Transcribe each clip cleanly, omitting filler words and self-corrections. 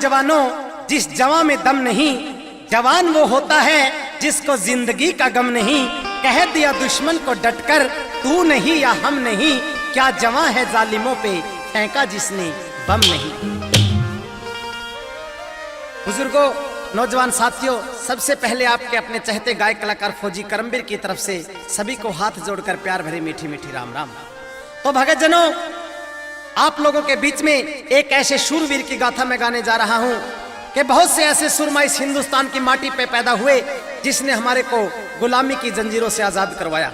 नौजवानों, जिस जवां में दम नहीं, जवान वो होता है जिसको जिंदगी का गम नहीं। कह दिया दुश्मन को डटकर, तू नहीं या हम नहीं, क्या जवां है जालिमों पे फेंका जिसने बम नहीं। बुजुर्गों, नौजवान साथियों, सबसे पहले आपके अपने चहते गायक कलाकार फौजी करमबीर की तरफ से सभी को हाथ जोड़कर प्यार भरी मीठी मीठी राम राम। तो भगत जनों, आप लोगों के बीच में एक ऐसे शूरवीर की गाथा मैं गाने जा रहा हूं कि बहुत से ऐसे सुरमा इस हिंदुस्तान की माटी पे पैदा हुए जिसने हमारे को गुलामी की जंजीरों से आजाद करवाया।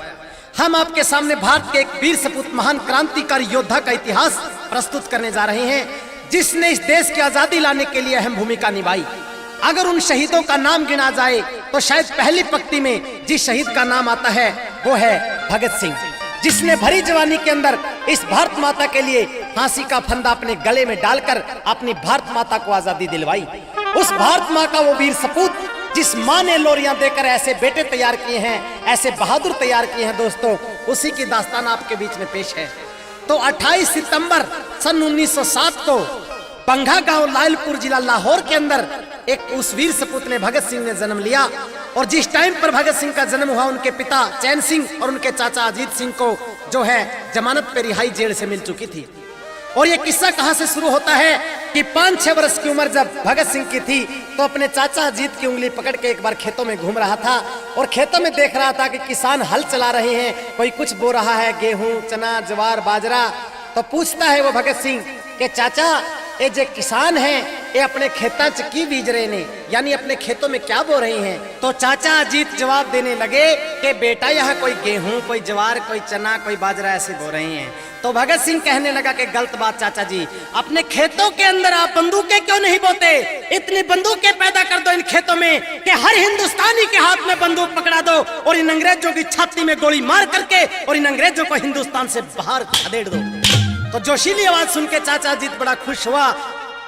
हम आपके सामने भारत के एक वीर सपूत महान क्रांतिकारी योद्धा का इतिहास प्रस्तुत करने जा रहे हैं, जिसने इस देश की आजादी लाने के लिए अहम भूमिका निभाई। अगर उन शहीदों का नाम गिना जाए तो शायद पहली पंक्ति में जिस शहीद का नाम आता है वो है भगत सिंह, जिसने भरी जवानी के अंदर इस भारत माता के लिए फांसी का फंदा अपने गले में डालकर अपनी भारत माता को आजादी दिलवाई। उस भारत माँ का वो वीर सपूत जिस माँ ने लोरियां देकर ऐसे बेटे तैयार किए हैं, ऐसे बहादुर तैयार किए हैं, दोस्तों उसी की दास्तान आपके बीच में पेश है। तो 28 सितंबर सन 1907 को पंघा गांव लालपुर जिला लाहौर के अंदर एक उस वीर सपूत ने भगत सिंह ने जन्म लिया। और जिस टाइम पर भगत सिंह का जन्म हुआ, उनके पिता चैन सिंह और उनके चाचा अजीत सिंह को जो है जमानत पे रिहाई जेल से मिल चुकी थी। और ये किस्सा कहां से शुरू होता है कि 5-6 वर्ष की उम्र जब भगत सिंह की थी तो अपने चाचा अजीत की उंगली पकड़ के एक बार खेतों में घूम रहा था और खेतों में देख रहा था कि किसान हल चला रहे हैं, कोई कुछ बो रहा है, गेहूं, चना, ज्वार, बाजरा। तो पूछता है वो भगत सिंह के चाचा, ये जो किसान हैं ये अपने खेता च की बीज रहे ने, यानी अपने खेतों में क्या बो रहे हैं। तो चाचा अजीत जवाब देने लगे कि बेटा यहाँ कोई गेहूं, कोई ज्वार, कोई चना, कोई बाजरा ऐसे बो रहे हैं। तो भगत सिंह कहने लगा कि गलत बात चाचा जी, अपने खेतों के अंदर आप बंदूकें क्यों नहीं बोते? इतनी बंदूकें पैदा कर दो इन खेतों में कि हर हिंदुस्तानी के हाथ में बंदूक पकड़ा दो और इन अंग्रेजों की छाती में गोली मार करके और इन अंग्रेजों को हिंदुस्तान से बाहर खदेड़ दो। तो जोशीली आवाज सुन के चाचा अजीत बड़ा खुश हुआ।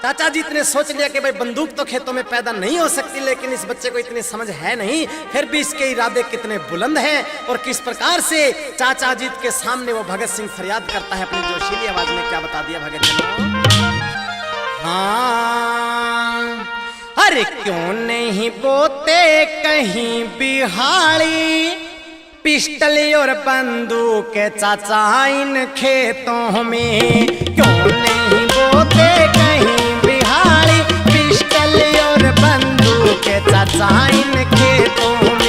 चाचा अजीत ने सोच लिया कि भाई बंदूक तो खेतों में पैदा नहीं हो सकती, लेकिन इस बच्चे को इतनी समझ है नहीं, फिर भी इसके इरादे कितने बुलंद हैं और किस प्रकार से चाचा अजीत के सामने वो भगत सिंह फरियाद करता है अपनी जोशीली आवाज में। क्या बता दिया भगत जनों? हाँ, अरे क्यों नहीं बोते कहीं बिहाड़ी पिस्टल और बंदूक चाचा इन खेतों में? क्यों नहीं बोते कहीं बिहारी पिस्टल और बंदूक चाचा इन खेतों में?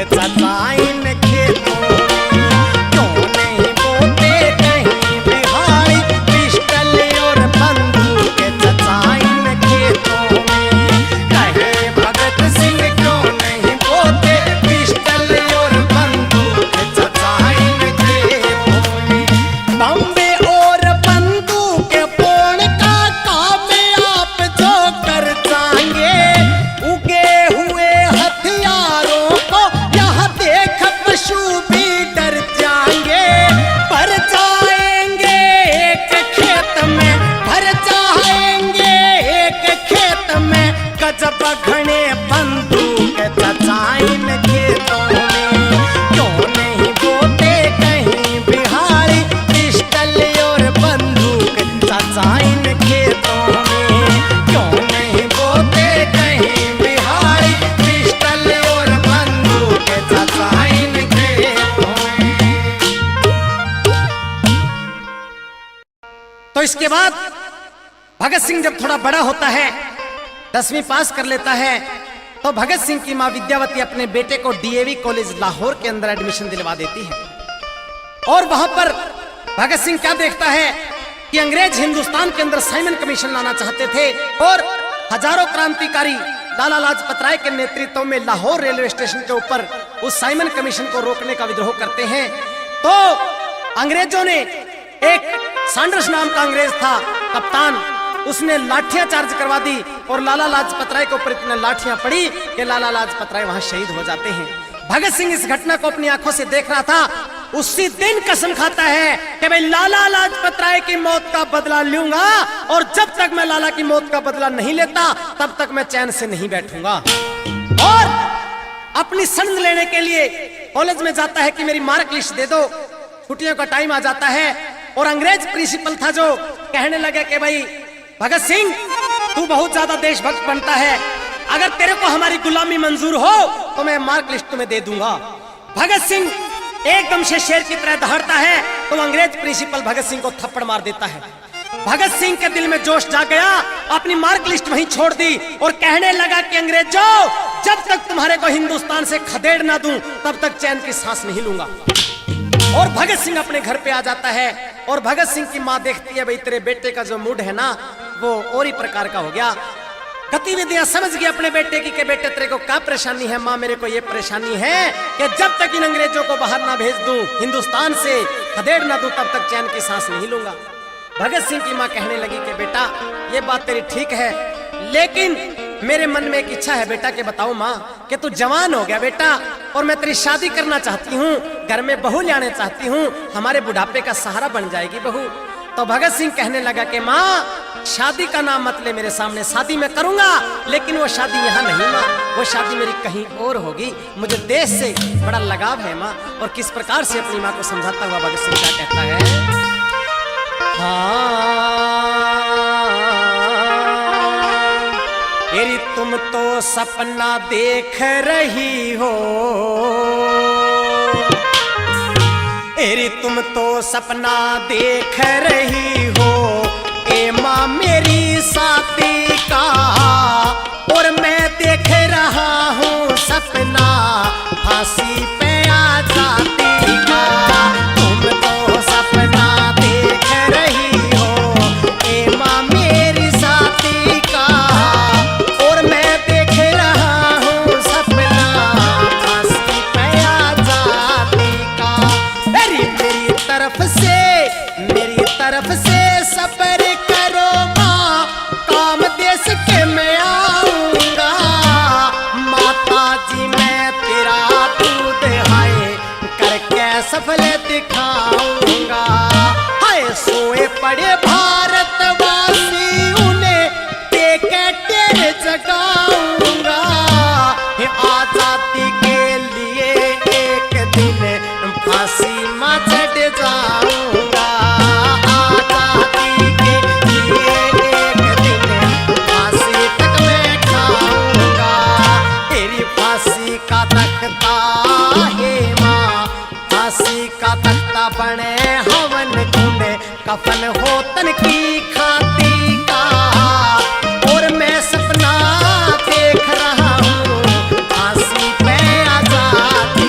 के चाचा इन खेतों में, क्यों नहीं बोते कहीं बिहारी पिस्टल और बंदूक के चाचा इन खेतों में। कहे भगत सिंह क्यों नहीं बोते पिस्टल और बंदूक के चाचा इन खेतों में। बम्बे और बंदूक पोण का काम आप जो कर जाएंगे, उगे हुए हथियारों को यह देख पशु भी डर जाएंगे। भर जाएंगे एक खेत में, भर जाएंगे एक खेत में, गजब घने बंदूक चाचा इन खेतों में। क्यों नहीं बोते कहीं बिहारी पिस्टल और बंदूक चाचा इन खेतों में। क्यों नहीं बोते कहीं बिहारी पिस्टल और बंदूक चाचा इन खेतों में। तो इसके बाद भगत सिंह जब थोड़ा बड़ा होता है, 10वीं पास कर लेता है, तो भगत सिंह की मां विद्यावती अपने बेटे को डीएवी कॉलेज लाहौर के अंदर एडमिशन दिलवा देती है। और वहां पर भगत सिंह क्या देखता है कि अंग्रेज हिंदुस्तान के अंदर साइमन कमीशन लाना चाहते थे और हजारों क्रांतिकारी लाला लाजपत राय के नेतृत्व में लाहौर रेलवे स्टेशन के ऊपर उस साइमन कमीशन को रोकने का विद्रोह करते हैं। तो अंग्रेजों ने, एक सैंडर्स नाम का अंग्रेज था कप्तान, उसने लाठियां चार्ज करवा दी और लाला लाजपत राय के ऊपर इतने लाठियां पड़ी कि लाला लाजपत राय वहां शहीद हो जाते हैं। भगत सिंह इस घटना को अपनी आंखों से देख रहा था। उसी दिन कसम खाता है कि मैं लाला लाजपत राय की मौत का बदला लूंगा और जब तक मैं लाला की मौत का बदला नहीं लेता तब तक मैं चैन से नहीं बैठूंगा। और अपनी सनद लेने के लिए कॉलेज में जाता है कि मेरी मार्क लिस्ट दे दो। छुट्टियों का टाइम आ जाता है और अंग्रेज प्रिंसिपल था जो कहने लगे कि भाई भगत सिंह, तू बहुत ज्यादा देशभक्त बनता है, अगर तेरे को हमारी गुलामी मंजूर हो तो मैं मार्क लिस्ट तुम्हें दे दूंगा। भगत सिंह एकदम से शेर की तरह दहाड़ता है तो अंग्रेज प्रिंसिपल भगत सिंह को थप्पड़ मार देता है। भगत सिंह के दिल में जोश जाग गया, अपनी मार्क लिस्ट वहीं छोड़ दी और कहने लगा कि अंग्रेजों, जब तक तुम्हारे को हिंदुस्तान से खदेड़ ना दूं तब तक चैन की सांस नहीं लूंगा। और भगत सिंह अपने घर पे आ जाता है और भगत सिंह की माँ देखती है भाई तेरे बेटे का जो मूड है ना वो और ही प्रकार का हो गया। गतिविधियां समझ गई अपने बेटे की कि बेटे तेरे को क्या परेशानी है। माँ, मेरे को ये परेशानी है कि जब तक इन अंग्रेजों को बाहर ना भेज दूं, हिंदुस्तान से खदेड़ ना दूं, तब तक चैन की सांस नहीं लूंगा। भगत सिंह की माँ कहने लगी कि बेटा ये बात तेरी ठीक है, लेकिन मेरे मन में एक इच्छा है बेटा कि बताओ माँ कि तू जवान हो गया बेटा और मैं तेरी शादी करना चाहती हूँ, घर में बहू लाने चाहती हूँ, हमारे बुढ़ापे का सहारा बन जाएगी बहू। तो भगत सिंह कहने लगा कि माँ, शादी का नाम मत ले मेरे सामने, शादी मैं करूंगा लेकिन वो शादी यहाँ नहीं माँ, वो शादी मेरी कहीं और होगी। मुझे देश से बड़ा लगाव है माँ। और किस प्रकार से अपनी माँ को समझाता हुआ भगत सिंह क्या कहता है, एरी तुम तो सपना देख रही हो, एरी तुम तो सपना देख रही हो, ए माँ मेरी साथी का, और मैं देख रहा हूँ सपना फांसी पे आ जाती का। तुम तो सपना देख रही हो, ए माँ मेरी साथी का, और मैं देख रहा हूँ सपना फांसी पे आ जाती का। मेरी तरफ से सफर करो माँ, काम देश के मैं आऊंगा। माता जी मैं तेरा दूध हाय करके सफल दिखाऊंगा। हाय सोए पड़े भारतवासी उन्हें देख तेरे जगाऊंगा। आजादी के लिए एक दिन फांसी में चढ़ जाऊंगा। आजादी के लिए एक दिन फांसी तक मैं खाऊंगा। तेरी फांसी का तख्ता है माँ, फांसी का तख्ता बने हवन कुंड, कफन हो तन की खाती का। और मैं सपना देख रहा हूँ फांसी पे आजादी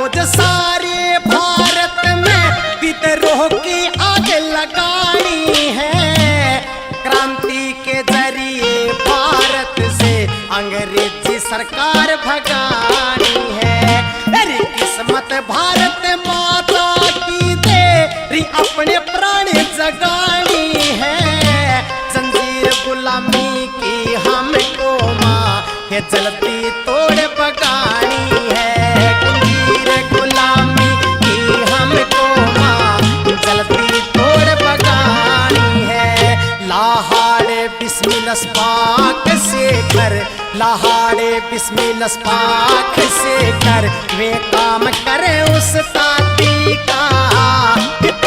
फौज सारे भारत में विद्रोह की आग लगानी है। क्रांति के जरिए भारत से अंग्रेजी सरकार भगानी है। अरे किस्मत भारत माता की दे री अपने प्राण जगानी है। जंजीर गुलामी की हमको माँ के जलती तोड़ बगानी है। जंजीर गुलामी की हमको माँ जलती तोड़ बगानी है। लाहाड़े बिस्मिल्लाह पाक से कर, लाहाड़े बिस्मिल्लाह पाक से कर, वे काम करे उस ताती का।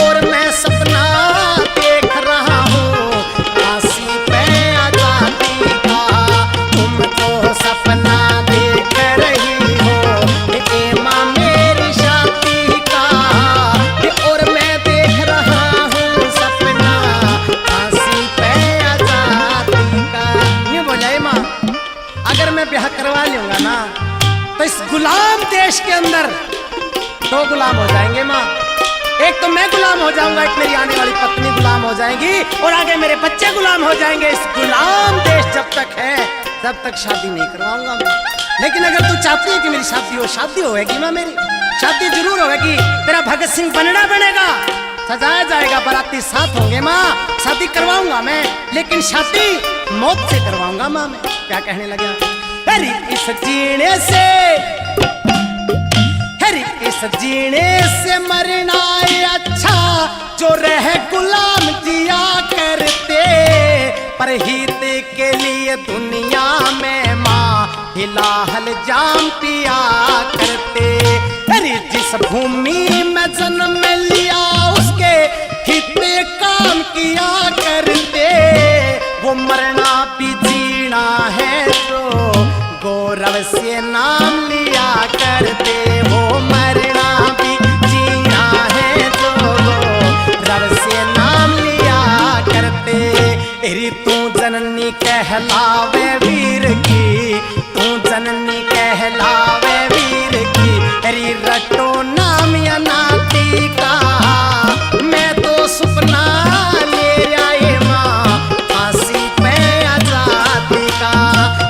और मैं सपना देख रहा हूँ फांसी पे आजादी का। तुम तो सपना देख रही हो ए माँ मेरी शादी का। और मैं देख रहा हूँ सपना फांसी पे आजादी का। यूँ बोले माँ, अगर मैं ब्याह करवा लूंगा ना तो इस गुलाम देश के अंदर दो गुलाम हो जाएंगे माँ। एक तो मैं गुलाम हो जाऊंगा, एक मेरी आने वाली पत्नी गुलाम हो जाएंगी और आगे मेरे बच्चे गुलाम हो जाएंगे। इस गुलाम देश जब तक है तब तक शादी नहीं करवाऊंगा मैं। लेकिन अगर तू चाहती है कि मेरी शादी हो, शादी होगी माँ, मेरी शादी जरूर होगी। तेरा भगत सिंह बनना बनेगा, सजाया जाएगा, बाराती साथ होंगे माँ, शादी करवाऊंगा मैं। लेकिन शादी मौत से करवाऊंगा माँ मैं। क्या कहने लगा? अरे इस जीने से, अरे इस जीने से मरना अच्छा, जो रह गुलाम जिया करते। पर हित के लिए दुनिया में माँ हिलाहल जाम पिया करते। अरे जिस भूमि में जन्म लिया उसके हित काम किया करते। वो मरना भी जीना है तो गौरव से नाम लिया करते। वो मरना भी जीना है तो गौरव से नाम लिया करते। अरे तू जननी कहलावे वीर की, तू जननी कहलावे वीर की। अरे रटो नाम या नाती का, मैं तो सपना ले आए माँ फांसी पे आजादी का।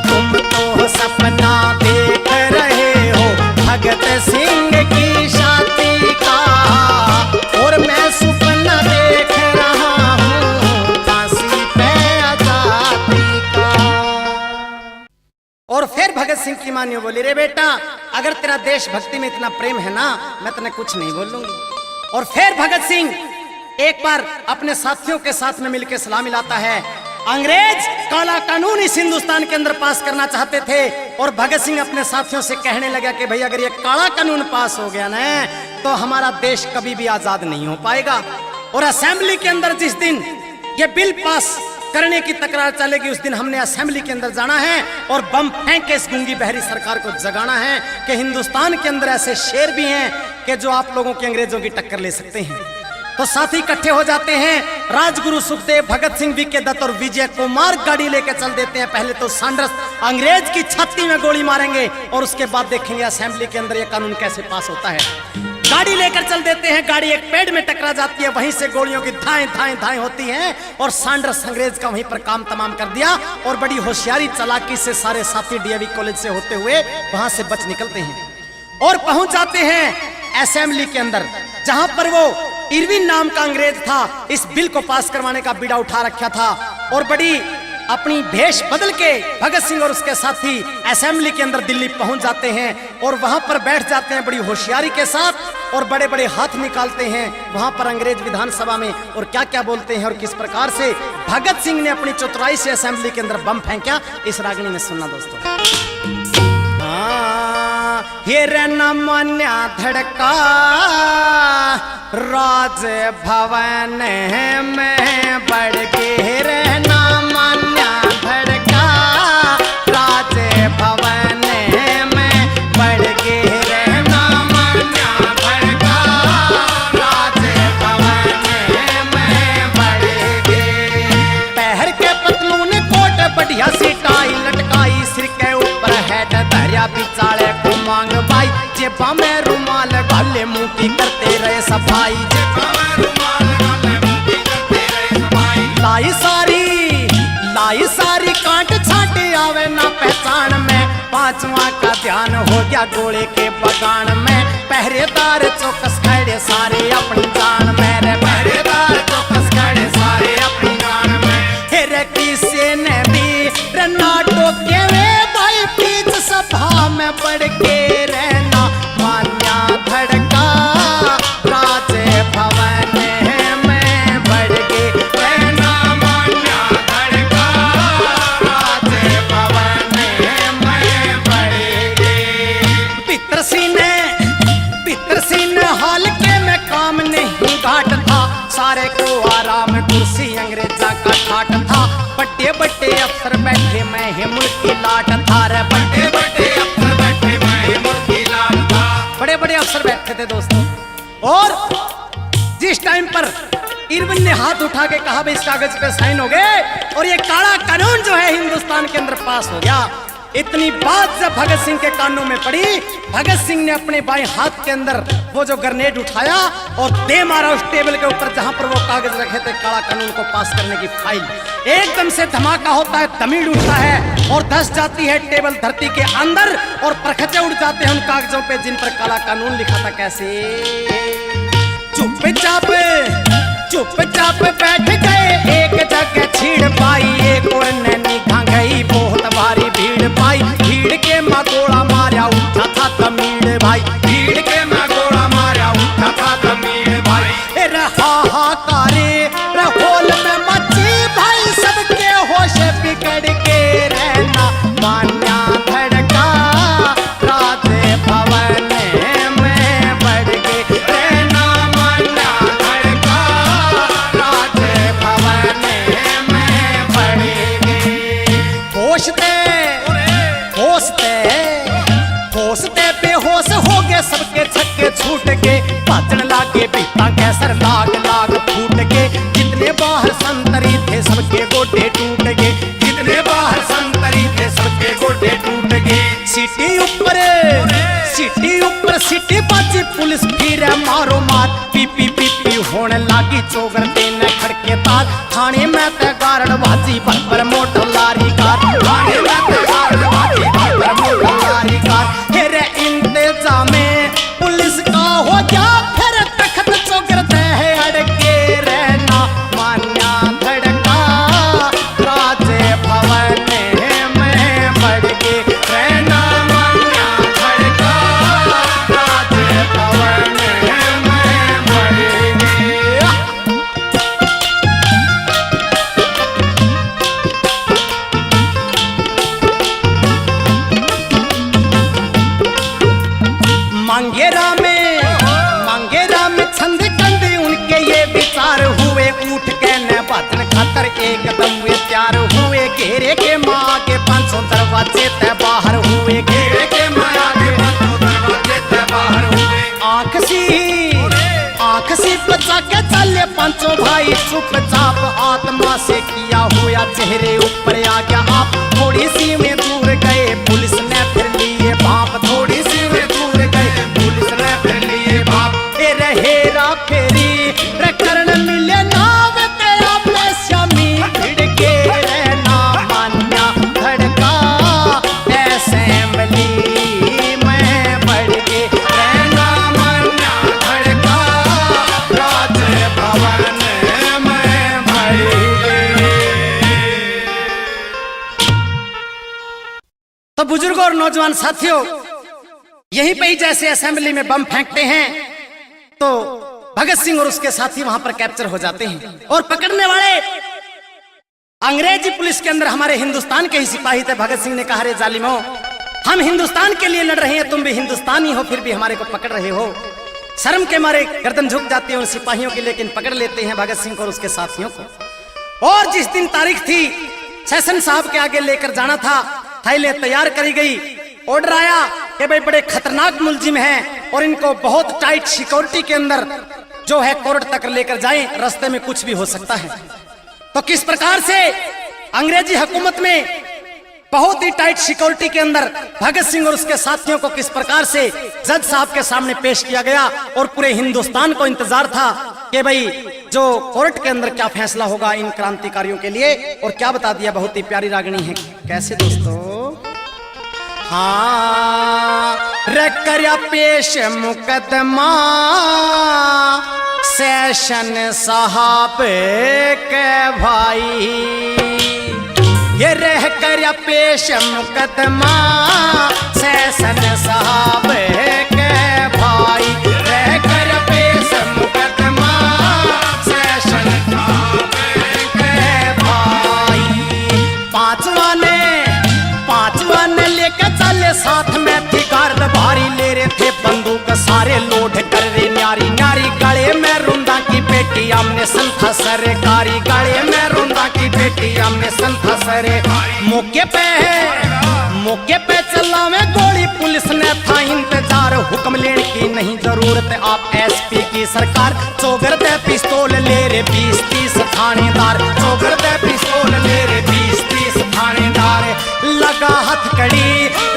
तुम तो सपना देख रहे हो भगत सिंह की शादी का। और मैं सपना देख रहा हूँ फांसी पे आजादी का। और फिर भगत सिंह की मानियो बोली, रे बेटा अगर तेरा देशभक्ति में इतना प्रेम है ना, मैं तुम्हें कुछ नहीं बोलूंगी। और फिर भगत सिंह एक बार अपने साथियों के साथ में मिलकर सलाह मिलाता है। अंग्रेज काला कानून इस हिंदुस्तान के अंदर पास करना चाहते थे और भगत सिंह अपने साथियों से कहने लगा कि भाई अगर ये काला कानून पास हो गया ना तो हमारा देश कभी भी आजाद नहीं हो पाएगा। और असेंबली के अंदर जिस दिन ये बिल पास करने की तकरार चलेगी उस दिन हमने असेंबली के अंदर जाना है और बम फेंक के इस गूंगी बहरी सरकार को जगाना है कि हिंदुस्तान के अंदर ऐसे शेर भी हैं कि जो आप लोगों के अंग्रेजों की टक्कर ले सकते हैं। तो साथी इकट्ठे हो जाते हैं। राजगुरु सुखदेव, भगत सिंह, वीके दत्त और विजय कुमार गाड़ी लेकर चल देते हैं। पहले तो सांड्रस अंग्रेज की छाती में गोली मारेंगे और उसके बाद देखेंगे असेंबली के अंदर यह कानून कैसे पास होता है। गाड़ी लेकर चल देते हैं। गाड़ी एक पेड़ में टकरा जाती है, वहीं से गोलियों की धाएं धाएं धाएं होती हैं और सांड्रस अंग्रेज का वहीं पर काम तमाम कर दिया। और बड़ी होशियारी चालाकी से सारे साथी डीएवी कॉलेज से होते हुए वहां से बच निकलते हैं और पहुंच जाते हैं असेंबली के अंदर, जहां पर वो इरविन नाम का अंग्रेज था, इस बिल को पास करवाने का बीड़ा उठा रखा था। और बड़ी अपनी भेष बदल के भगत सिंह और उसके साथी असेंबली के अंदर दिल्ली पहुंच जाते हैं और वहां पर बैठ जाते हैं बड़ी होशियारी के साथ और बड़े बड़े हाथ निकालते हैं वहां पर अंग्रेज विधानसभा में। और क्या क्या बोलते हैं और किस प्रकार से भगत सिंह ने अपनी चतुराई से असेंबली के अंदर बम फेंका, इस रागनी में सुनना दोस्तों। हिरन मन्या धड़का राज भवन में बढ़ के, हिरन मन्या धड़का राज भवन में बढ़ के, हिरन मन्या धड़का राज भवन में बढ़ के। पहर के पतलून कोट बढ़िया सी टाई लटकाई, सिर के ऊपर हेड धरिया बिचाले को मांग बाई, जेबा में रुमाल गाले मुंह की करते रहे सफाई, जेबा में रुमाल गाले मुंह की करते रहे सफाई। लाई सारी कांट छाटे आवे ना पहचान में, पांचवा का ध्यान हो गया गोले के बगान में। पहरेदार चौकस खड़े सारे अपनी जान में, रे पहरेदार चौकस खड़े सारे अपनी जान में। हेरे किसी ने भी रनाटो के वे भाई बीच सभा में बढ़ के रहना मान्या धड़का, राज भवन में बढ़ के रहना मान्या धड़का, राज भवन में बढ़ के। पितरसिन हाल के में काम नहीं घाट था, सारे को आराम कुर्सी अंग्रेजा का ठाट था। बड़े बड़े अफसर बैठे मैं ही मुल्की लाट था, रे बड़े बड़े अफसर बैठे मैं ही मुल्की लाट था। बड़े बड़े अफसर बैठे थे दोस्तों, और जिस टाइम पर इरविन ने हाथ उठा के कहा भाई इस कागज पे साइन हो गए और ये काला कानून जो है हिंदुस्तान के अंदर पास हो गया, इतनी बात जब भगत सिंह के कानों में पड़ी, भगत सिंह ने अपने बाएं हाथ के अंदर वो जो ग्रेनेड उठाया और दे मारा उस टेबल के ऊपर जहां पर वो कागज रखे थे काला कानून को पास करने की फाइल। एकदम से धमाका होता है, तमीड़ उठता है और धस जाती है टेबल धरती के अंदर और परखचे उड़ जाते हैं उन कागजों पे जिन पर काला कानून लिखा था। कैसे चुपचाप बैठ गए एक जगह छीड़ पाई, एक और नैनी गई बहुत भारी भीड़ पाई। भीड़ के माँ गोला मारा उठा था तमीड़ भाई, भीड़ के माँ गोला मारा उठा था तमीड़ भाई। हाहाकारे होल में मची भाई, सबके होश बिगड़ के रहना मान्या धड़का, राज भवन में बढ़ के रहना मान्या धड़का, राज भवन में बढ़ के। होशते बेहोश हो गए सबके छक्के छूट के, भाजन लागे बीता कैसर लाग लाग फूट के। जितने बाहर संतरी थे सबके गोटे टूट गए, जितने बाहर संतरी थे सबके गोटे टूट गए। सिटी ऊपर सिटी बाजी पुलिस फिर मारो मार, पीपी पीपी होने लागी चोगर देने खड़के तार। थाने में ते गार्ड बाजी भर मोटर लारी कार, थाने में ते गार्ड बाजी भर मोटर लारी कार। फिर इंतजामे पुलिस का हो गया फिर तख्त चोगर दे अड़के रहना मान्या धड़का, राज भवन में बढ़ के रहना मान्या धड़का, राज भवन में बढ़ के। मांगेरा में छंद कंदी उनके ये विचार हुए, उठ के न भजन खातर एकदम वे तैयार हुए। घेरे के माँ के 500 दरवाजे ते बाहर हुए, घेरे के माँ के 500 दरवाजे ते बाहर हुए। आंख सी बचा के चले पांचों भाई, चुपचाप आत्मा से किया हुआ चेहरे ऊपर आ गया आप। थोड़ी सी में दूर गए पुलिस ने फिर लिए बाप, थोड़ी सी में दूर गए पुलिस ने फिर लिए बाप। हेरा फेरी प्रकरण मिले नाव तेरा में श्यामी भिड़ के रहना मान्या धड़का, असेंबली में बढ़ के रहना मान्या धड़का, राज भवन में बढ़ के। तो बुजुर्गों और नौजवान साथियों, यहीं पे ही जैसे असेंबली में बम फेंकते हैं तो भगत सिंह और उसके साथी वहां पर कैप्चर हो जाते हैं और पकड़ने वाले अंग्रेजी पुलिस के अंदर हमारे हिंदुस्तान के ही सिपाही थे। भगत सिंह ने कहा रे जालिमो, हम हिंदुस्तान के लिए लड़ रहे हैं, तुम भी हिंदुस्तानी हो फिर भी हमारे को पकड़ रहे हो। शर्म के मारे गर्दन झुक जाती है उन सिपाहियों की, लेकिन पकड़ लेते हैं भगत सिंह और उसके साथियों को। और जिस दिन तारीख थी सेशन साहब के आगे लेकर जाना था, फाइलें तैयार करी गई, ऑर्डर आया कि भाई बड़े खतरनाक मुलजिम हैं और इनको बहुत टाइट सिक्योरिटी के अंदर जो है कोर्ट तक लेकर जाएं, रास्ते में कुछ भी हो सकता है। तो किस प्रकार से अंग्रेजी हुकूमत में बहुत ही टाइट सिक्योरिटी के अंदर भगत सिंह और उसके साथियों को किस प्रकार से जज साहब के सामने पेश किया गया और पूरे हिंदुस्तान को इंतजार था कि भाई जो कोर्ट के अंदर क्या फैसला होगा इन क्रांतिकारियों के लिए, और क्या बता दिया। बहुत ही प्यारी रागनी है। कैसे दोस्तों? हाँ, रे करया पेश मुकदमा सेशन साहब के भाई, ये रह करया पेश मुकदमा सेशन साहब के भाई, रह कर पेश मुकदमा सेशन साहब के भाई। पांचवा ने लेके चले साथ में थी गार्ड भारी, ले रहे थे बंदूक सारे लोड कर रहे न्यारी न्यारी, गले में रुंदा की पेटी हमने संथा सरकारी, गले में रुंदा की पेटी हमने संथा सरे। मौके पे चला में गोली, पुलिस ने था इंतजार, हुक्म लेने की नहीं जरूरत आप एसपी की सरकार, चौगर दे पिस्तौल ले रे 20-30 थानेदार, चौगर दे पिस्तौल ले रे 20-30 थानेदार, लगा हथकड़ी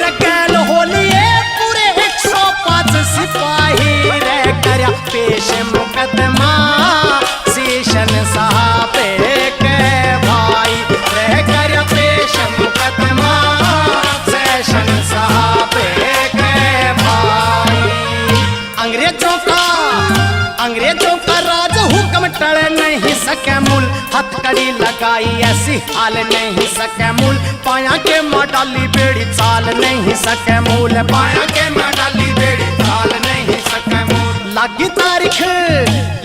रगैल होलिए पूरे 105 सिपाही, रह करया पेश मुकदमा सेशन साहब के भाई, रह करया पेश मुकदमा सेशन साहब के भाई। अंग्रेजों का राज हुक्म टल नहीं सके मूल, हथकड़ी लगाई ऐसी हाल नहीं सके मूल, पाया के मडाली बेड़ी चाल नहीं सके मूल, पाया के मडाली बेड़ी चाल नहीं सके मूल।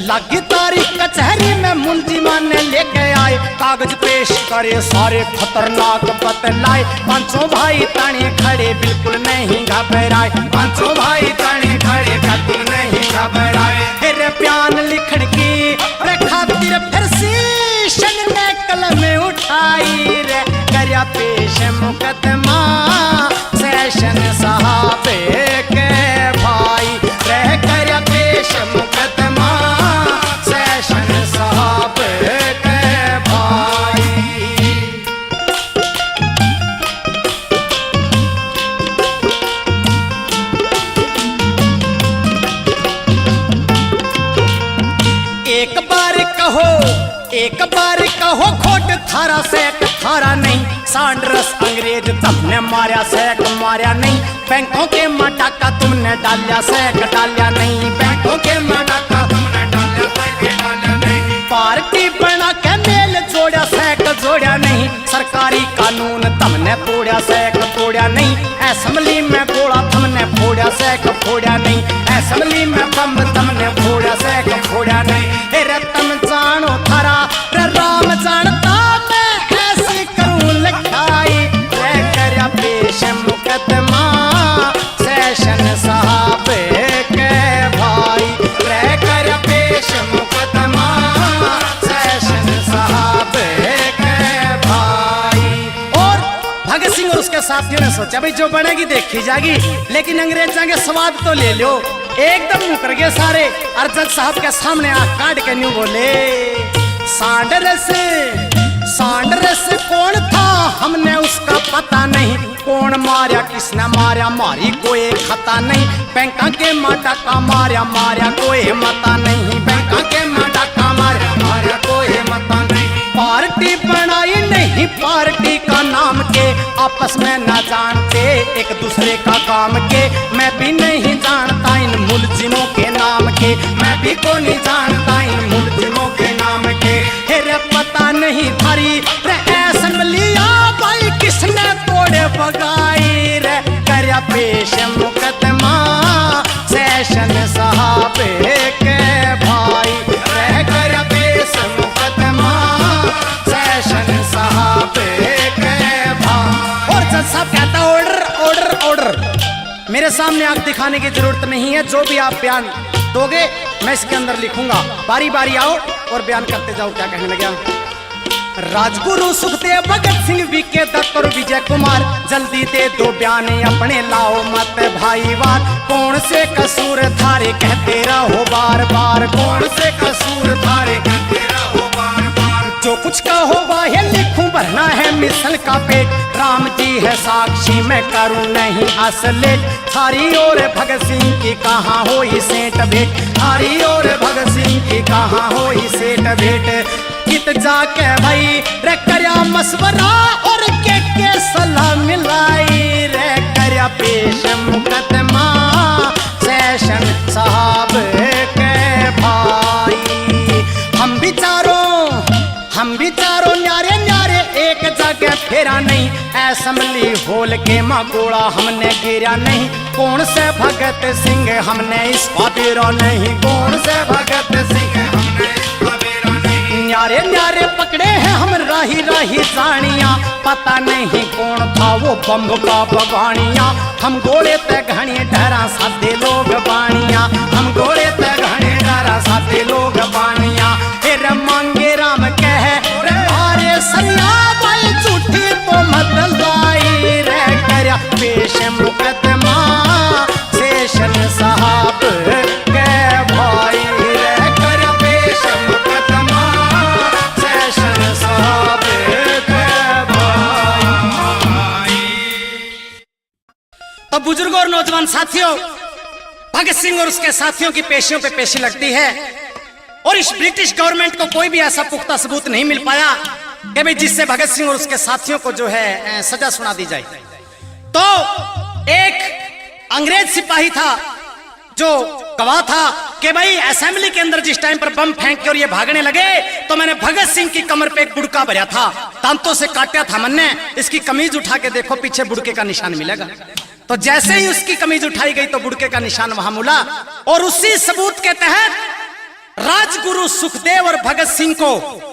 लगी तारीख कचहरी में मुलजिमान ने लेके आए, कागज पेश करे सारे खतरनाक बतलाए, पांचों भाई ताने खड़े बिल्कुल नहीं घबराए, पांचों भाई ताने खड़े बिल्कुल नहीं घबराए। फिर बयान लिखण की रे खातिर फिर सेशन ने कलम उठाई, रे करया पेश मुकदमा सेशन साहब के भाई, रे करया पेश मुकदमा सेशन साहब के भाई। एक बार कहो खोट थारा सेक थारा नहीं, सांड्रस अंग्रेज तुमने मारा सेक मारा नहीं, बैंकों के मटाका तुमने डालिया सेक डालिया नहीं, बैंकों के मटाका तुमने डालिया सेक डालिया नहीं, पार्टी बना के मेल जोड़ा सेक जोड़ा नहीं, सरकारी कानून तुमने तोड़ा सेक तोड़ा नहीं, असेंबली में गोला तुमने फोड़ा सेक फोड़ा नहीं, असेंबली में बम तुमने फोड़ा सेक फोड़ा नहीं। रे तुम जानो थारा रे राम जानता मैं ऐसी करूं लिखाई, रे करया पेश मुकदमा सेशन साहब के भाई, रे करया पेश मुकदमा सेशन साहब के भाई। और भगत सिंह और उसके साथियों ने सोचा भाई जो बनेगी देखी जाएगी, लेकिन अंग्रेजों के स्वाद तो ले लो, एकदम मुकर गए सारे। और जज साहब के सामने आंख काट के न्यू बोले, सांडरस कौन था हमने उसका पता नहीं, कौन मारा किसने मारा मारी कोई खता नहीं, बैंका के माटा का मारा मारा कोई मता नहीं, बैंका के माटा का मारा मारा कोई मता नहीं। पार्टी बनाई नहीं पार्टी का नाम के, आपस में ना जानते एक दूसरे का काम के, मैं भी नहीं जानता इन मुलजिमों के नाम के, मैं भी को नहीं जानता इन मुलजिमों के नाम के। रे पता नहीं थारी रे असेंबलिया भाई किसने तोड़े बगाई, रे करया पेश मुकदमा सेशन साहब के भाई, रे करया पेश मुकदमा सेशन साहब के भाई। और जज साहब कहता ऑर्डर ऑर्डर ऑर्डर, मेरे सामने आंख दिखाने की जरूरत नहीं है, जो भी आप बयान दोगे मैं इसके अंदर लिखूंगा, बारी बारी आओ और बयान करते जाओ। क्या कहने लगा? राजगुरु सुखदेव भगत सिंह वीके दत्त और विजय कुमार, जल्दी दे दो बयान अपने लाओ मत भाई वार, कौन से कसूर थारे कहते रहो बार बार, कौन से कसूर थारे कहते रहो बार बार, जो कुछ कहो वाहे लिखूं भरना है मिशन का पेट, राम जी है साक्षी मैं करूं नहीं असलेट। थारी और भगत सिंह की कहाँ होई सेठ भेंट, थारी और भगत सिंह की कहाँ होई सेठ भेंट। कित जाके भाई रे करया मशवरा और के सलाह मिलाई रे करया पेश मुकदमा सेशन साहब के भाई। हम विचारों न्यारे न्यारे एक जगह फेरा नहीं, असेंबली होल के मकोड़ा हमने गिरा नहीं। कौन से भगत सिंह हमने इसका बेरा नहीं, कौन से भगत सिंह हमने इसका बेरा नहीं। न्यारे न्यारे पकड़े हैं हम राही राही जानिया, पता नहीं कौन था वो बम्ब का बगानिया। हम गोले ते घनी डरा सादे लोग बानिया, हम गोले ते घनी डरा सादे लोग बानिया। फिर मांगे राम कह अरे सरिया भाई झूठी तो मत लाई रे करया पेश मुकदमा सेशन साहब के भाई रे करया पेश मुकदमा सेशन साहब के भाई। तो बुजुर्गों और नौजवान साथियों, भगत सिंह और उसके साथियों की पेशियों पे पेशी लगती है और इस ब्रिटिश गवर्नमेंट को कोई भी ऐसा पुख्ता सबूत नहीं मिल पाया कि भाई जिससे भगत सिंह और उसके साथियों को जो है सजा सुना दी जाए। तो एक अंग्रेज सिपाही था जो गवाह था कि भाई असेंबली के अंदर जिस टाइम पर बम फेंक के और ये भागने लगे तो मैंने भगत सिंह की कमर पे एक बुड़का भरा था, दांतों से काटा था मैंने। इसकी कमीज उठा के देखो पीछे बुड़के का निशान मिलेगा। तो जैसे ही उसकी कमीज उठाई गई तो बुड़के का निशान वहां मिला और उसी सबूत के तहत राजगुरु सुखदेव और भगत सिंह को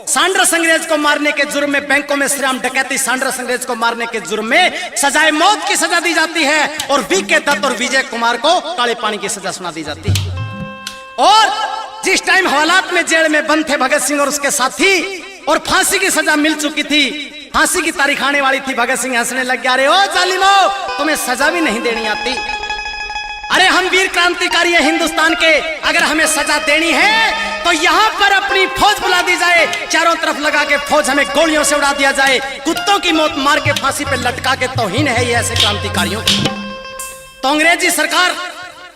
सांड्रस अंग्रेज को मारने के जुर्म में, बैंकों में श्रीराम डकैती सांड्रस अंग्रेज को मारने के जुर्म में सजाए मौत की सजा दी जाती है और वी.के. दत्त और विजय कुमार को काले पानी की सजा सुना दी जाती है। और जिस टाइम हवालात में जेल में बंद थे भगत सिंह और उसके साथी और फांसी की सजा मिल चुकी थी, फांसी की तारीख आने वाली थी, भगत सिंह हंसने लग गया, अरे ओ जालिमो तुम्हें सजा भी नहीं देनी आती। अरे हम वीर क्रांतिकारी है हिंदुस्तान के, अगर हमें सजा देनी है तो यहाँ पर अपनी फौज बुला दी जाए, चारों तरफ लगा के फौज हमें गोलियों से उड़ा दिया जाए, कुत्तों की मौत मार के फांसी पे लटका के तौहीन है ये ऐसे क्रांतिकारियों की। तो अंग्रेजी सरकार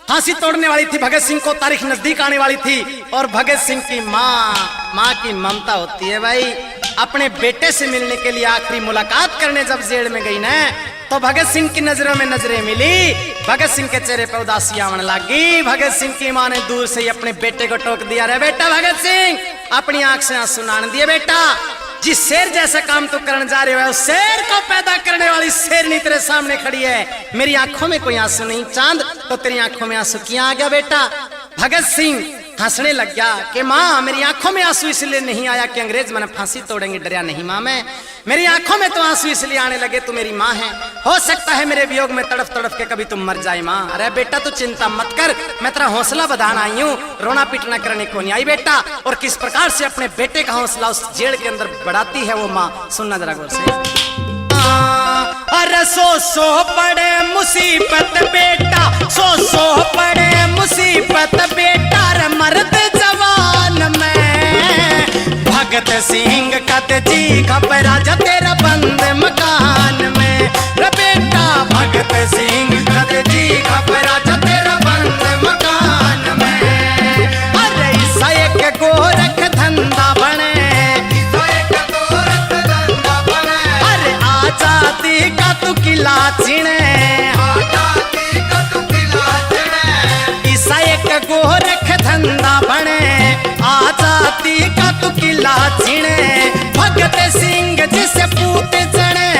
फांसी तोड़ने वाली थी भगत सिंह को, तारीख नजदीक आने वाली थी और भगत सिंह की माँ की ममता होती है भाई, अपने बेटे से मिलने के लिए आखिरी मुलाकात करने जब जेल में गई ना तो भगत सिंह की नजरों में नजरें मिली, भगत सिंह के चेहरे पर उदासी आने लगी। भगत सिंह की मां ने दूर से ही अपने बेटे को टोक दिया, रे बेटा भगत सिंह अपनी आंख से आंसू नान दिए, बेटा जिस शेर जैसा काम तू करने जा रहे हो उस शेर को पैदा करने वाली शेरनी तेरे सामने खड़ी है। मेरी आंखों में कोई आंसू नहीं चांद, तो तेरी आंखों में आंसू क्यों आ गया बेटा? भगत सिंह हंसने लग गया कि माँ मेरी आंखों में आंसू इसलिए नहीं आया कि अंग्रेज मैंने फांसी तोड़ेंगे, डरिया नहीं माँ मैं, मेरी आंखों में तो आंसू इसलिए आने लगे तू मेरी माँ है, हो सकता है मेरे वियोग में तड़फ तड़फ के कभी तुम मर जाए माँ। अरे बेटा तू चिंता मत कर, मैं तेरा हौसला बधान आई हूँ, रोना पीटना करने को नहीं आई बेटा। और किस प्रकार से अपने बेटे का हौसला उस जेल के अंदर बढ़ाती है वो माँ, सुनना जरा गौर से। अरे सो पड़े मुसीबत बेटा, सो पड़े मुसीबत बेटा, मर्द जवान में भगत सिंह कत जी घबरा जा तेरा बंद मकान में, रे बेटा भगत सिंह कत जी घबरा जा तेरा बंद मकान में। अरे ईसा एक गोरख धंधा बने, अरे आजादी का तू किला चिने, ईसा एक गोरख धंधा बने, आजादी का तू किला चिने। भगत सिंह जिसे पूत जने,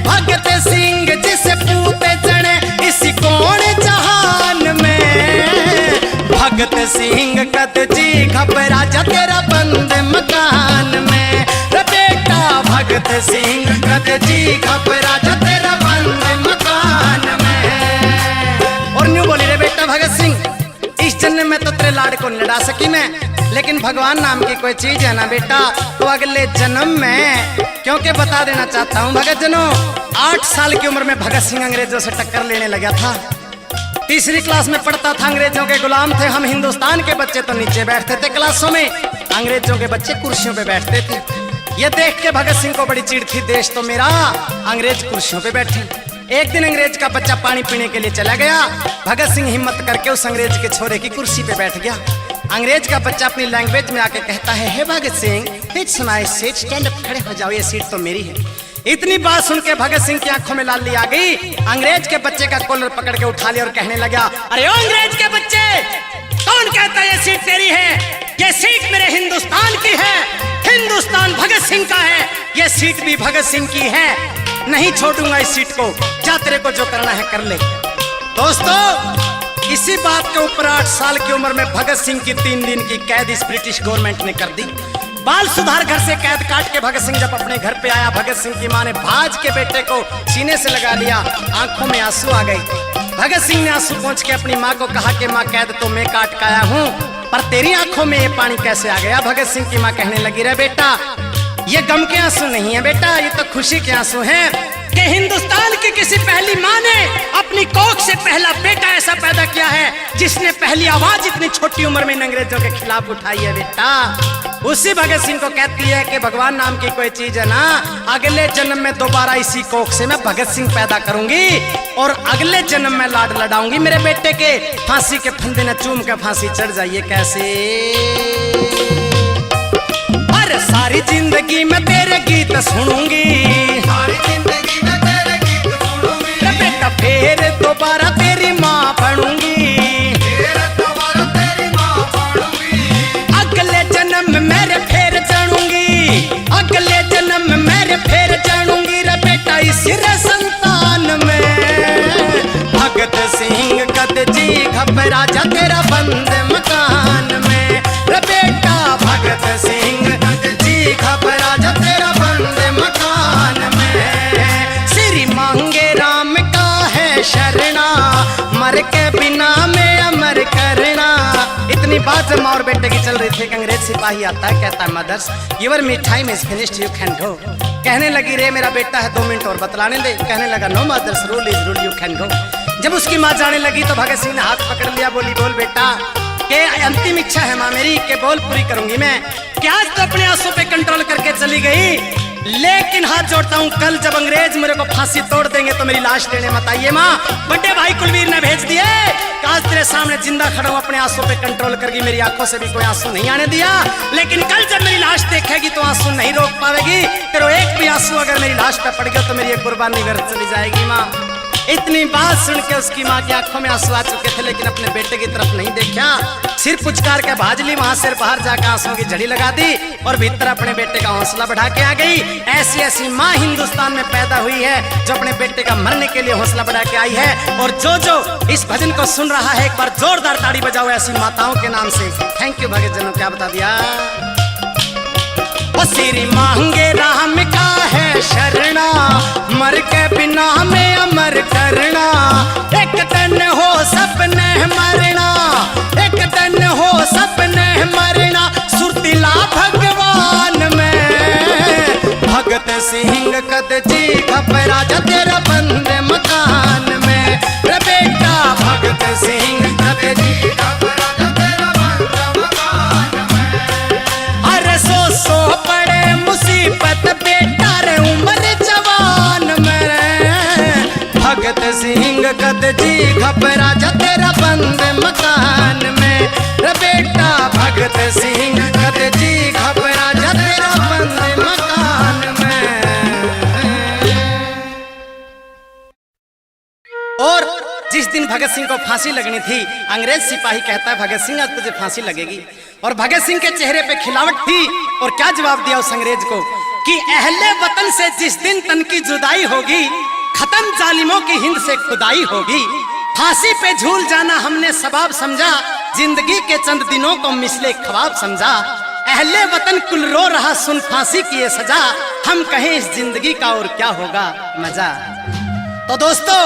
भगत सिंह जिसे पूत जने, इसी कौन जहान में भगत सिंह कद जी घबरा जा तेरा बंद मकान में, रे बेटा भगत सिंह कद जी घबरा जा तेरा बंद मकान में। और न्यू बोली रे बेटा भगत सिंह इस जन्म में तो तेरे लाड को लड़ा सकी मैं, लेकिन भगवान नाम की कोई चीज है ना बेटा तो अगले जन्म में, क्योंकि बता देना चाहता हूँ भगत जनों, 8 साल की उम्र में भगत सिंह अंग्रेजों से टक्कर लेने लगा था। तीसरी क्लास में पढ़ता था, अंग्रेजों के गुलाम थे हम, हिंदुस्तान के बच्चे तो नीचे बैठते थे क्लासों में, अंग्रेजों के बच्चे कुर्सियों पे बैठते थे। ये देख के भगत सिंह को बड़ी चिढ़ थी, देश तो मेरा, अंग्रेज कुर्सियों पे बैठे। एक दिन अंग्रेज का बच्चा पानी पीने के लिए चला गया, भगत सिंह हिम्मत करके उस अंग्रेज के छोरे की कुर्सी पे बैठ गया। अंग्रेज का बच्चा अपनी लैंग्वेज में आके कहता है, hey Bhagat Singh, it's my seat, stand up, खड़े हो जाओ, ये सीट तो मेरी है। इतनी बात सुन के भगत सिंह की आंखों में लाली आ गई। अंग्रेज के बच्चे का कॉलर पकड़ के उठा लिया और कहने लगा, अरे ओ अंग्रेज के बच्चे, कौन कहता है ये सीट तेरी है? ये सीट मेरे हिंदुस्तान की है, हिंदुस्तान भगत सिंह का है, ये सीट भी भगत सिंह की है, नहीं छोड़ूंगा इस सीट को, जा तेरे को जो करना है कर ले। दोस्तों, इसी बात के ऊपर 8 साल की उम्र में भगत सिंह की 3 दिन की कैद इस ब्रिटिश गवर्नमेंट ने कर दी। बाल सुधार घर से कैद काट के भगत सिंह जब अपने घर पे आया, भगत सिंह की मां ने भाज के बेटे को सीने से लगा लिया, आंखों में आंसू आ गए। भगत सिंह ने आंसू पोंछ के अपनी मां को कहा कि मां, कैद तो मैं काट के आया हूं, पर तेरी आंखों में ये पानी कैसे आ गया? भगत सिंह की मां कहने लगी, रे बेटा, ये गम के आंसू नहीं है बेटा, ये तो खुशी के आंसू हैं कि हिंदुस्तान की किसी पहली मां ने अपनी कोख से पहला बेटा ऐसा पैदा किया है जिसने पहली आवाज इतनी छोटी उम्र में अंग्रेजों के खिलाफ उठाई है बेटा। उसी भगत सिंह को कहती है कि भगवान नाम की कोई चीज है ना, अगले जन्म में दोबारा इसी कोख से मैं भगत सिंह पैदा करूंगी और अगले जन्म में लाड लड़ाऊंगी मेरे बेटे के, फांसी के फंदे न चूम के फांसी चढ़ जाइए। कैसे? अरे सारी जिंदगी में तेरे गीत सुनूंगी, सारी जिंदगी में तेरे गीत सुनूंगी, बेटा फिर दोबारा तेरी माँ बनूंगी, फिर दोबारा तेरी माँ बनूंगी, अगले जन्म में मेरे फिर जानूंगी, अगले जन्म में मेरे फिर जानूंगी, रे बेटा इसी रे संतान में भगत सिंह कद जी घबरा जा तेरा बंद मकान में, रे बेटा भगत सिंह घबरा जा तेरा बंद मकान में, श्री मांगे राम का है शरणा, मर के बिना में अमर करना। इतनी बात जब माँ और बेटे की चल रही थी कि अंग्रेज सिपाही आता है, कहता है, mothers your me time is finished, you can go. कहने लगी, रे मेरा बेटा है, 2 मिनट और बतलाने दे। कहने लगा, no mothers, rule is rule, you can go. जब उसकी माँ जाने लगी तो भगत सिंह ने हाथ पकड़ लिया, बोली, बोल बेटा, के अंतिम इच्छा है माँ मेरी के बोल पूरी करूंगी मैं। क्या आज तो अपने आंसू पे कंट्रोल करके चली गई, लेकिन हाथ जोड़ता हूँ, कल जब अंग्रेज मेरे को फांसी तोड़ देंगे तो मेरी लाश लेने मत आइए माँ। बड़े भाई कुलवीर ने भेज दिए, आज तेरे सामने जिंदा खड़ा हूँ, अपने आंसू पे कंट्रोल करगी, मेरी आंखों से भी कोई आंसू नहीं आने दिया, लेकिन कल जब मेरी लाश देखेगी तो आंसू नहीं रोक पाएगी, तेरे एक भी आंसू अगर मेरी लाश पे पड़ गया तो मेरी एक कुर्बानी व्यर्थ चली जाएगी माँ। इतनी बात सुन के उसकी माँ की आंखों में आंसू आ चुके थे, लेकिन अपने बेटे की तरफ नहीं देखा, सिर पुचकार के भाज ली, वहां से बाहर जाकर आंसुओं की झड़ी लगा दी और भीतर अपने बेटे का हौसला बढ़ा के आ गई। ऐसी ऐसी माँ हिंदुस्तान में पैदा हुई है जो अपने बेटे का मरने के लिए हौसला बढ़ा के आई है। और जो जो इस भजन को सुन रहा है, एक बार जोरदार ताड़ी बजाओ ऐसी माताओं के नाम से। थैंक यू भगत जनों, क्या बता दिया। वो श्री मांगे राम का है शरणा, मर के बिना में अमर करना, एक दिन हो सपने मरना, एक दिन हो सपने मरना, सुरतिला भगवान में भगत सिंह कद जी घबरा जा तेरा बंद मकान में, रे बेटा भगत सिंह कद जी घबरा जा तेरा बंद मकान में। अरे सो पड़े मुसीबत बेटा रे उम्र जवान में, भगत सिंह कद जी घबरा जा तेरा बंद मकान में, रे बेटा भगत सिंह कद जी घबरा जा तेरा बंद मकान में। और जिस दिन भगत सिंह को फांसी लगनी थी, अंग्रेज सिपाही कहता है, भगत सिंह आज तुझे फांसी लगेगी। और भगत सिंह के चेहरे पे खिलावट थी, और क्या जवाब दिया उस अंग्रेज को कि अहले वतन से जिस दिन तन की जुदाई होगी, खत्म जालिमों की हिंद से खुदाई होगी, फांसी पे झूल जाना हमने सबाब समझा, जिंदगी के चंद दिनों को मिसले ख्वाब समझा, अहले वतन कुल रो रहा सुन फांसी की ये सजा, हम कहें इस जिंदगी का और क्या होगा मजा। तो दोस्तों,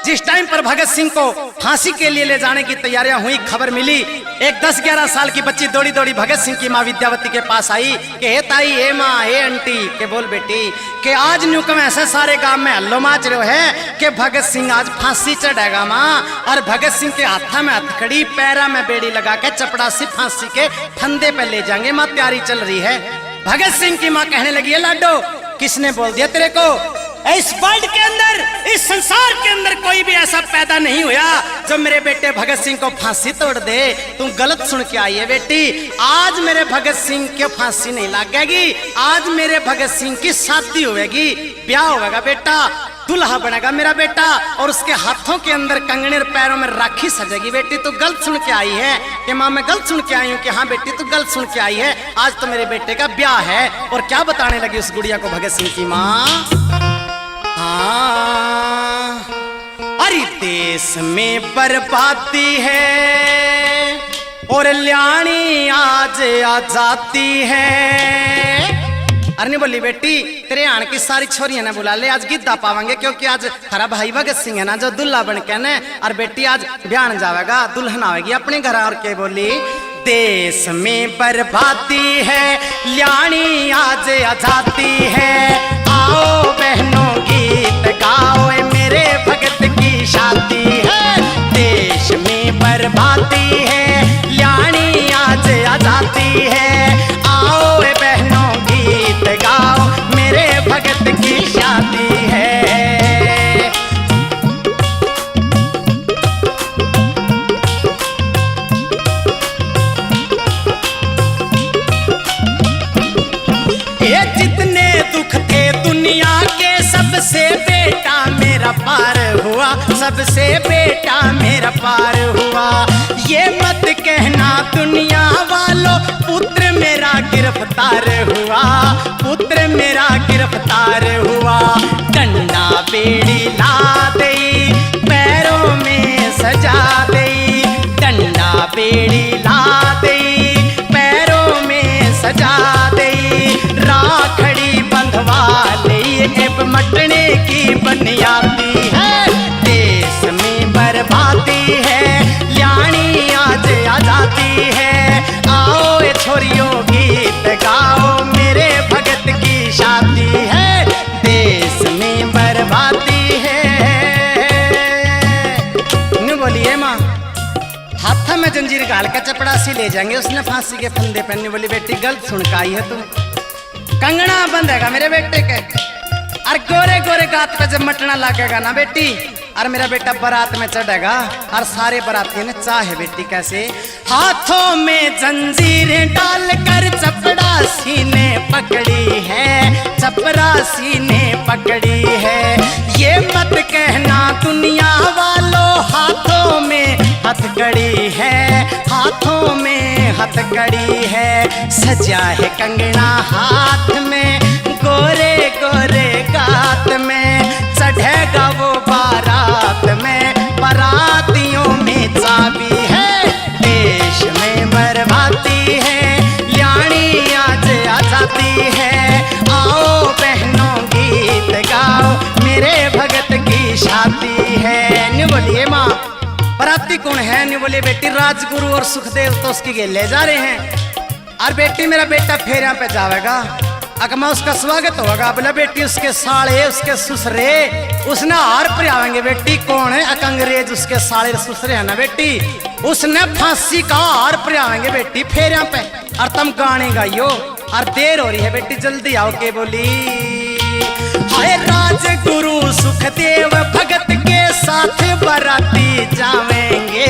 जिस टाइम पर भगत सिंह को फांसी के लिए ले जाने की तैयारियां हुई, खबर मिली, एक 10-11 साल की बच्ची दौड़ी दौड़ी भगत सिंह की माँ विद्यावती के पास आई कि हे ताई, हे माँ, हे आंटी, के बोल बेटी कि आज न्यूकम ऐसे सारे गांव में हल्लो माच रहे है कि भगत सिंह आज फांसी चढ़ेगा माँ। और भगत सिंह के हाथा में हथकड़ी, पैरा में बेड़ी लगा के चपड़ासी फांसी के फंदे पे ले जाएंगे माँ, तैयारी चल रही है। भगत सिंह की माँ कहने लगी है लाडो किसने बोल दिया तेरे को, इस वर्ल्ड के अंदर, इस संसार के अंदर कोई भी ऐसा पैदा नहीं हुआ जो मेरे बेटे भगत सिंह को फांसी तोड़ दे। तुम गलत सुन के आई है बेटी, आज मेरे भगत सिंह की फांसी नहीं लगेगी, आज मेरे भगत सिंह की शादी होगी, ब्याह होगा बेटा, दुल्हा बनेगा मेरा बेटा और उसके हाथों के अंदर कंगने और पैरों में राखी सजेगी। बेटी तू गलत सुन के आई है कि माँ मैं गलत सुन के आई हूँ कि हाँ बेटी तू गलत सुन के आई है, आज तो मेरे बेटे का ब्याह है। और क्या बताने लगी उस गुड़िया को भगत सिंह की माँ, हाँ अरे देश में बर्बादी है और ल्याणी आज आ जाती है। अरे नहीं बोली बेटी तेरे आन की सारी छोरियां ने बुला ले, आज गिद्दा पावांगे क्योंकि आज हरा भाई भगत सिंह है ना जो दुल्हा बन के न, और बेटी आज ब्याह जावेगा, दुल्हन आवेगी अपने घर। और के बोली देश में बर्बादी है ल्याणी आज आ जाती है, आओ बहनों गीत गाओ मेरे भगत की शादी है। देश में बर्बादी है ल्याणी आज आ जाती है, आओ बहनों गीत गाओ मेरे भगत की शादी है। ये जितने दुख थे दुनिया के सबसे बेटा मेरा पार हुआ, सबसे बेटा मेरा पार हुआ। ये मत कहना दुनिया वालों पुत्र मेरा गिरफ्तार हुआ, पुत्र मेरा गिरफ्तार हुआ। डंडा बेड़ी ला दई पैरों में सजा दई, डंडा बेड़ी ला दई पैरों में सजा दई, राखड़ी बंधवा लई अब मटने की बनियादी है। देश में बर्बादी है ल्याणी आज आ जाती है, आओ ये छोरियों गीत गाओ मेरे भगत की शादी है। देश में बर्बादी है, नहीं बोलिए माँ हाथ में जंजीर गाल का चपड़ासी ले जाएंगे उसने फांसी के फंदे पहनने। बोली बेटी गलत सुन के आई है तुम, कंगना बंधेगा मेरे बेटे के और गोरे गोरे गात पे जब मटना लगेगा ना बेटी, और मेरा बेटा बारात में चढ़ेगा और सारे बारातियों ने चाहे बेटी कैसे, हाथों में जंजीरें डालकर चपड़ासी ने पकड़ी है, चपरासी ने पकड़ी है। ये मत कहना दुनिया वालों हाथों में हथकड़ी है, हाथों में हथकड़ी है। सजा है कंगना हाथ में गोरे गोरे गात में, चढ़ेगा वो बारात में, बारातियों में चाबी है। देश में बर्बादी है ल्याणी आज आ जाती है, आओ बहनों गीत गाओ मेरे भगत की शादी है। नहीं बोलिए माँ बाराती कौन है, नहीं बोलिए बेटी राजगुरु और सुखदेव तो उसकी गेल ले जा रहे हैं, और बेटी मेरा बेटा फेरिया पे जावेगा, अकमा उसका स्वागत होगा। बोला बेटी उसके साले उसके ससुरे उसने हार पर आवेंगे। बेटी कौन है, अंग्रेज उसके साले ससुरे है ना बेटी, उसने फांसी का हार पर आवेंगे बेटी फेरिया पे, और तुम गाने गाइयो और देर हो रही है बेटी जल्दी आओ। के बोली हाय राजगुरु सुखदेव भगत के साथ बाराती जावेंगे,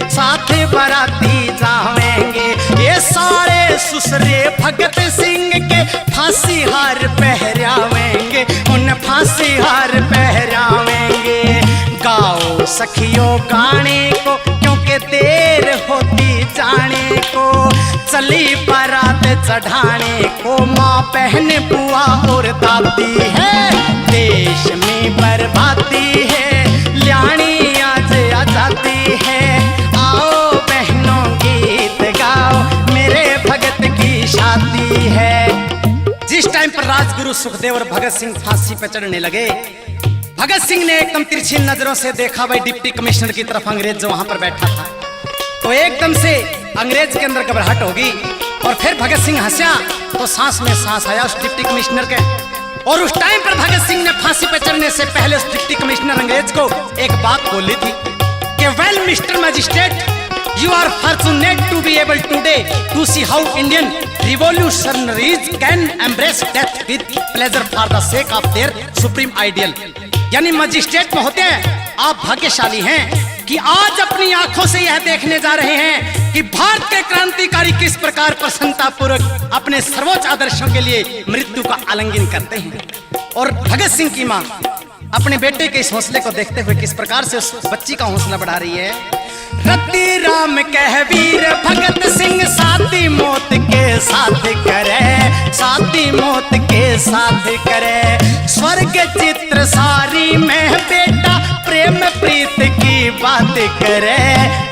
साथ बाराती जावेंगे। ये सारे ससुरे भगत सिंह के फांसी हार पहरावेंगे, उन फांसी हार पहरावेंगे। गाओ सखियों गाने को क्योंकि देर होती जाने को, चली बारात चढ़ाने को माँ बहन बुआ और दादी है। देश में बर्बादी है ल्याणी आज आ जाती है, आओ बहनों गीत गाओ मेरे भगत की शादी है। जिस टाइम पर राजगुरु सुखदेव और भगत सिंह फांसी पर चढ़ने लगे, भगत सिंह ने एकदम तिरछी नजरों से देखा भाई डिप्टी कमिश्नर की तरफ अंग्रेज जो वहां पर बैठा था, तो एकदम से अंग्रेज के अंदर घबराहट होगी। और फिर भगत सिंह हंसा तो सांस में सांस आया उस डिप्टी कमिश्नर के, और उस टाइम पर भगत सिंह ने फांसी पर चढ़ने से पहले उस डिप्टी कमिश्नर अंग्रेज को एक बात बोली थी कि well mister magistrate, you are fortunate to be able today to see how Indian revolutionaries can embrace death with pleasure for the sake of their supreme ideal। यानी मजिस्ट्रेट महोदय, आप भाग्यशाली हैं कि आज अपनी आंखों से यह देखने जा रहे हैं कि भारत के क्रांतिकारी किस प्रकार प्रसन्नता पूर्वक अपने सर्वोच्च आदर्शों के लिए मृत्यु का आलिंगन करते हैं। और भगत सिंह की मां अपने बेटे के इस हौसले को देखते हुए किस प्रकार से उस बच्ची का हौसला बढ़ा रही है। रति राम कह वीर भगत सिंह साथी मौत के साथ करे, साथी मौत के साथ करे। स्वर्ग चित्र सारी में बेटा प्रेम प्रीत की बात करे,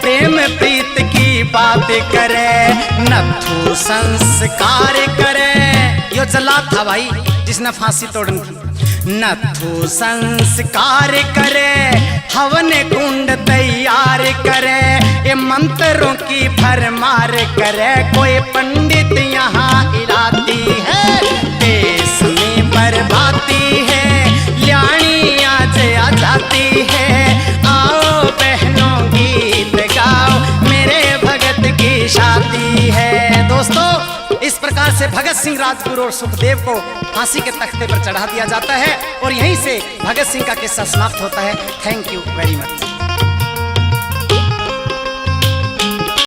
प्रेम प्रीत की बात करे। नथु संस्कार करे, यो जला था भाई जिसने फांसी तोड़न की। नथु संस्कार करे, हवन कुंड तैयार करे, ये मंत्रों की भरमार करे। कोई पंडित यहाँ इलाती है, देश में बर्बादी है, ल्याणी आज आ जाती है। आओ बहनों गीत गाओ, मेरे भगत की शादी है। दोस्तों, इस प्रकार से भगत सिंह, राजगुरु और सुखदेव को फांसी के तख्ते पर चढ़ा दिया जाता है और यहीं से भगत सिंह का किस्सा समाप्त होता है। Thank you very much.